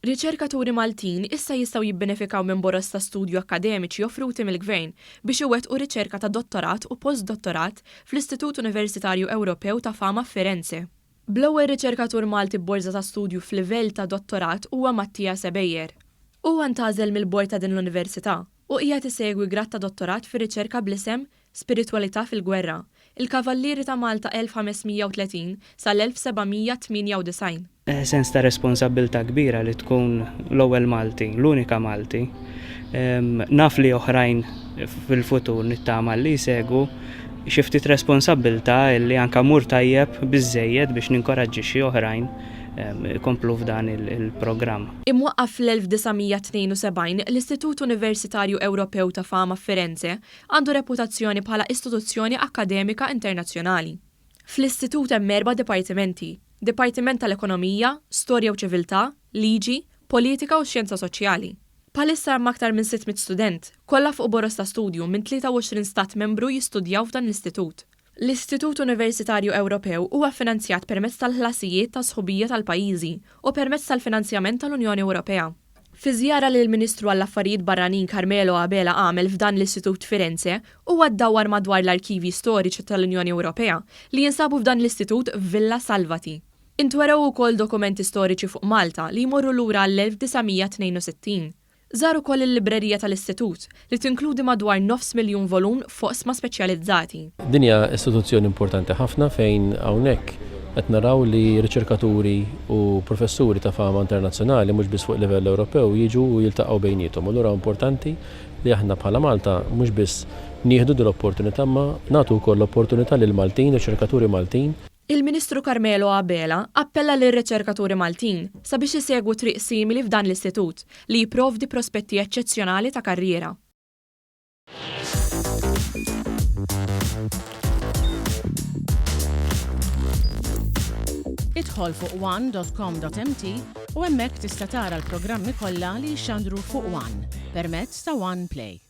Riċerkaturi Maltin issa jistgħu jibbenefikaw minn boros ta' studju akademiċi offruti mill-Gvern biex iwettqu riċerka ta' dottorat u postdottorat fl-Istitut Universitarju Ewropew ta' Fama f'Firenze. Bl-ewwel riċerkatur Malti b'borża ta' studju f'livell ta' dottorat huwa Mattia Sebejjer. Huwa ntażel mill-bord ta' din l-Università u qiegħed isegwi grad ta' dottorat fir-riċerka bl-isem Spiritwalità fil-Gwerra, il-Kavallieri ta' Malta 1530 sal-1798. Sens ta' responsabilità kbira li tkun l-ewwel Malti, l-unika Malti. Naf li oħrajn fil-futur nittama li jsegu xi ftit responsabilità li anke mur tajjeb biżżejjed biex ninkoraġġixxi oħrajn komplu f'dan il-programm. Imwaqqaf fl-1972 l-Istitut Universitarju Ewropew ta' Fama f'Firenze għandu reputazzjoni bħala istituzzjoni akademika internazzjonali. Fl-istitut hemm 4 dipartimenti: Dipartiment tal-Ekonomija, Storja u Ċiviltà, Liġi, Politika u Xjenza Soċjali. Bħalissa hemm aktar minn 600 student, kollha fuq boros ta' studju minn 23 stat membru jistudjaw f'dan l-istitut. L-Istitut Universitarju Ewropew huwa finanzjat permezz tal-ħlasijiet ta' sħubija tal-pajjiżi u permezz tal-finanzjament tal-Unjoni Ewropea. Fi żjara li l-Ministru għall-Affarijiet Barranin Carmelo Abela għamel f'dan l-Istitut Firenze huwa ddawwar madwar l-arkivji storiċi tal-Unjoni Ewropea li jinsabu f'dan l-istitut f'Villa Salvati. Intwerew ukoll dokumenti storiċi fuq Malta li jmorru lura l-1962. Żaru ukoll il-librerija tal-istitut li tinkludi madwar 500,000 volum foqsma speċjalizzati. Din hija istituzzjoni importanti ħafna fejn hawnhekk qed naraw li riċerkaturi u professuri ta' fama internazzjonali mhux biss fuq livell Ewropew jiġu u jiltaqgħu bejniethom. Allura importanti li aħna bħala Malta mhux biss nieħdu din l-opportunità ma nagħtu wkoll l-opportunità lil Maltin, riċerkaturi Maltin. Il-Ministru Carmelo Abela appella lir riċerkaturi Maltin sabiex isegwu triq simili f'dan l-istitut li jipprovdi prospetti eċċezzjonali ta' karriera. Idħol fuq one.com.mt u hemmhekk tista' tara l-programmi kollha li jxandru fuq One permezz ta' One Play.